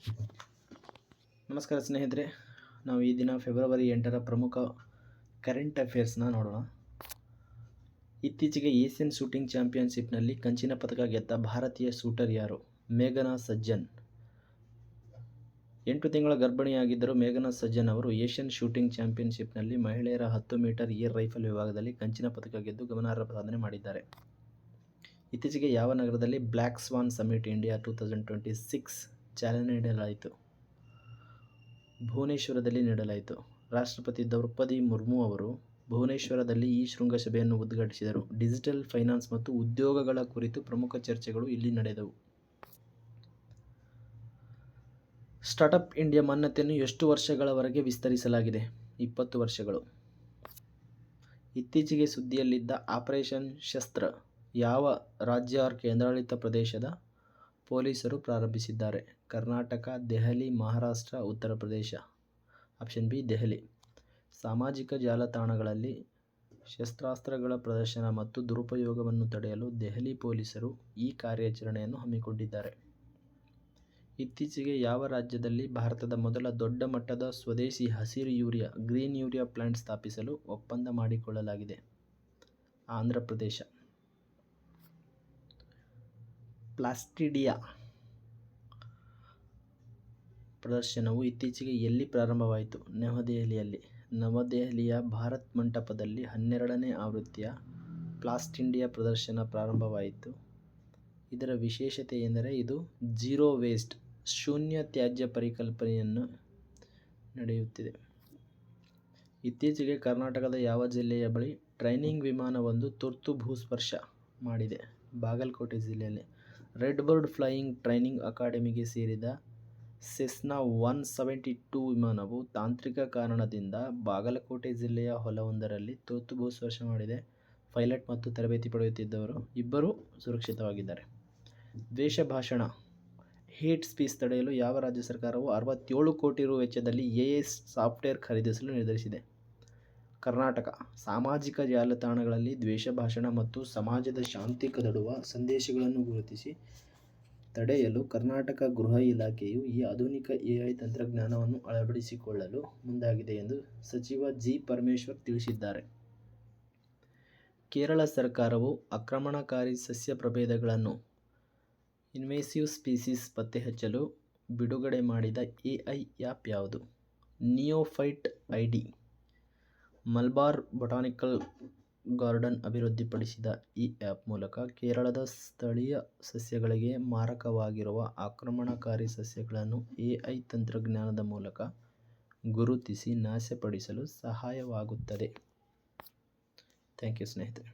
ನಮಸ್ಕಾರ ಸ್ನೇಹಿತರೆ, ನಾವು ಈ ದಿನ ಫೆಬ್ರವರಿ 8ರ ಪ್ರಮುಖ ಕರೆಂಟ್ ಅಫೇರ್ಸ್ನ ನೋಡೋಣ. ಇತ್ತೀಚೆಗೆ ಏಷ್ಯನ್ ಶೂಟಿಂಗ್ ಚಾಂಪಿಯನ್ಶಿಪ್ನಲ್ಲಿ ಕಂಚಿನ ಪದಕ ಗೆದ್ದ ಭಾರತೀಯ ಶೂಟರ್ ಯಾರು? ಮೇಘನಾ ಸಜ್ಜನ್. 8 ತಿಂಗಳ ಗರ್ಭಿಣಿಯಾಗಿದ್ದರೂ ಮೇಘನಾ ಸಜ್ಜನ್ ಅವರು ಏಷ್ಯನ್ ಶೂಟಿಂಗ್ ಚಾಂಪಿಯನ್ಶಿಪ್ನಲ್ಲಿ ಮಹಿಳೆಯರ 10 ಮೀಟರ್ ಏರ್ ರೈಫಲ್ ವಿಭಾಗದಲ್ಲಿ ಕಂಚಿನ ಪದಕ ಗೆದ್ದು ಗಮನಾರ್ಹ ಸಾಧನೆ ಮಾಡಿದ್ದಾರೆ. ಇತ್ತೀಚೆಗೆ ಯಾವ ನಗರದಲ್ಲಿ ಬ್ಲ್ಯಾಕ್ ಸ್ವಾನ್ ಸಮಿಟ್ ಇಂಡಿಯಾ 2026 ಚಾಲನೆ ನೀಡಲಾಯಿತು? ಭುವನೇಶ್ವರದಲ್ಲಿ ನೀಡಲಾಯಿತು. ರಾಷ್ಟ್ರಪತಿ ದ್ರೌಪದಿ ಮುರ್ಮು ಅವರು ಭುವನೇಶ್ವರದಲ್ಲಿ ಈ ಶೃಂಗಸಭೆಯನ್ನು ಉದ್ಘಾಟಿಸಿದರು. ಡಿಜಿಟಲ್ ಫೈನಾನ್ಸ್ ಮತ್ತು ಉದ್ಯೋಗಗಳ ಕುರಿತು ಪ್ರಮುಖ ಚರ್ಚೆಗಳು ಇಲ್ಲಿ ನಡೆದವು. ಸ್ಟಾರ್ಟ್ಅಪ್ ಇಂಡಿಯಾ ಮಾನ್ಯತೆಯನ್ನು ಎಷ್ಟು ವರ್ಷಗಳವರೆಗೆ ವಿಸ್ತರಿಸಲಾಗಿದೆ? 20 ವರ್ಷಗಳು. ಇತ್ತೀಚೆಗೆ ಸುದ್ದಿಯಲ್ಲಿದ್ದ ಆಪರೇಷನ್ ಶಸ್ತ್ರ ಯಾವ ರಾಜ್ಯ ಕೇಂದ್ರಾಡಳಿತ ಪ್ರದೇಶದ ಪೊಲೀಸರು ಪ್ರಾರಂಭಿಸಿದ್ದಾರೆ? ಕರ್ನಾಟಕ, ದೆಹಲಿ, ಮಹಾರಾಷ್ಟ್ರ, ಉತ್ತರ ಪ್ರದೇಶ. Option B Delhi. ಸಾಮಾಜಿಕ ಜಾಲತಾಣಗಳಲ್ಲಿ ಶಸ್ತ್ರಾಸ್ತ್ರಗಳ ಪ್ರದರ್ಶನ ಮತ್ತು ದುರುಪಯೋಗವನ್ನು ತಡೆಯಲು ದೆಹಲಿ ಪೊಲೀಸರು ಈ ಕಾರ್ಯಾಚರಣೆಯನ್ನು ಹಮ್ಮಿಕೊಂಡಿದ್ದಾರೆ. ಇತ್ತೀಚೆಗೆ ಯಾವ ರಾಜ್ಯದಲ್ಲಿ ಭಾರತದ ಮೊದಲ ದೊಡ್ಡ ಮಟ್ಟದ ಸ್ವದೇಶಿ ಹಸಿರು ಯೂರಿಯಾ ಗ್ರೀನ್ ಯೂರಿಯಾ ಪ್ಲಾಂಟ್ ಸ್ಥಾಪಿಸಲು ಒಪ್ಪಂದ ಮಾಡಿಕೊಳ್ಳಲಾಗಿದೆ? ಆಂಧ್ರ ಪ್ರದೇಶ. ಪ್ಲಾಸ್ಟಿಡಿಯಾ ಪ್ರದರ್ಶನವು ಇತ್ತೀಚೆಗೆ ಎಲ್ಲಿ ಪ್ರಾರಂಭವಾಯಿತು? ನವದೆಹಲಿಯಲ್ಲಿ. ನವದೆಹಲಿಯ ಭಾರತ್ ಮಂಟಪದಲ್ಲಿ 12ನೇ ಆವೃತ್ತಿಯ ಪ್ಲಾಸ್ಟಿಡಿಯಾ ಪ್ರದರ್ಶನ ಪ್ರಾರಂಭವಾಯಿತು. ಇದರ ವಿಶೇಷತೆ ಎಂದರೆ ಇದು ಝೀರೋ ವೇಸ್ಟ್ ಶೂನ್ಯ ತ್ಯಾಜ್ಯ ಪರಿಕಲ್ಪನೆಯನ್ನು ನಡೆಯುತ್ತಿದೆ. ಇತ್ತೀಚೆಗೆ ಕರ್ನಾಟಕದ ಯಾವ ಜಿಲ್ಲೆಯ ಬಳಿ ಟ್ರೈನಿಂಗ್ ವಿಮಾನವೊಂದು ತುರ್ತು ಭೂಸ್ಪರ್ಶ ಮಾಡಿದೆ? ಬಾಗಲಕೋಟೆ ಜಿಲ್ಲೆಯಲ್ಲಿ. ರೆಡ್ ಬರ್ಡ್ ಫ್ಲೈಯಿಂಗ್ ಟ್ರೈನಿಂಗ್ ಅಕಾಡೆಮಿಗೆ ಸೇರಿದ ಸೆಸ್ನಾ 172 ವಿಮಾನವು ತಾಂತ್ರಿಕ ಕಾರಣದಿಂದ ಬಾಗಲಕೋಟೆ ಜಿಲ್ಲೆಯ ಹೊಲವೊಂದರಲ್ಲಿ ತುರ್ತು ಭೂಸ್ಪರ್ಶ ಮಾಡಿದೆ. ಪೈಲಟ್ ಮತ್ತು ತರಬೇತಿ ಪಡೆಯುತ್ತಿದ್ದವರು ಇಬ್ಬರೂ ಸುರಕ್ಷಿತವಾಗಿದ್ದಾರೆ. ದ್ವೇಷ ಭಾಷಣ ಹೇಟ್ ಸ್ಪೀಚ್ ತಡೆಯಲು ಯಾವ ರಾಜ್ಯ ಸರ್ಕಾರವು 67 ಕೋಟಿ ರು ವೆಚ್ಚದಲ್ಲಿ ಎಐ ಸಾಫ್ಟ್ವೇರ್ ಖರೀದಿಸಲು ನಿರ್ಧರಿಸಿದೆ? ಕರ್ನಾಟಕ. ಸಾಮಾಜಿಕ ಜಾಲತಾಣಗಳಲ್ಲಿ ದ್ವೇಷ ಭಾಷಣ ಮತ್ತು ಸಮಾಜದ ಶಾಂತಿ ಕದಡುವ ಸಂದೇಶಗಳನ್ನು ಗುರುತಿಸಿ ತಡೆಯಲು ಕರ್ನಾಟಕ ಗೃಹ ಇಲಾಖೆಯು ಈ ಆಧುನಿಕ ಎಐ ತಂತ್ರಜ್ಞಾನವನ್ನು ಅಳವಡಿಸಿಕೊಳ್ಳಲು ಮುಂದಾಗಿದೆ ಎಂದು ಸಚಿವ ಜಿ. ಪರಮೇಶ್ವರ್ ತಿಳಿಸಿದ್ದಾರೆ. ಕೇರಳ ಸರ್ಕಾರವು ಆಕ್ರಮಣಕಾರಿ ಸಸ್ಯ ಪ್ರಭೇದಗಳನ್ನು ಇನ್ವೇಸಿವ್ ಸ್ಪೀಸೀಸ್ ಪತ್ತೆಹಚ್ಚಲು ಬಿಡುಗಡೆ ಮಾಡಿದ ಎಐ ಆ್ಯಪ್ ಯಾವುದು? ನಿಯೋಫೈಟ್ ಐಡಿ. ಮಲಬಾರ್ ಬೊಟಾನಿಕಲ್ ಗಾರ್ಡನ್ ಅಭಿವೃದ್ಧಿಪಡಿಸಿದ ಈ ಆ್ಯಪ್ ಮೂಲಕ ಕೇರಳದ ಸ್ಥಳೀಯ ಸಸ್ಯಗಳಿಗೆ ಮಾರಕವಾಗಿರುವ ಆಕ್ರಮಣಕಾರಿ ಸಸ್ಯಗಳನ್ನು ಎಐ ತಂತ್ರಜ್ಞಾನದ ಮೂಲಕ ಗುರುತಿಸಿ ನಾಶಪಡಿಸಲು ಸಹಾಯವಾಗುತ್ತದೆ. ಥ್ಯಾಂಕ್ ಯು ಸ್ನೇಹಿತರೆ.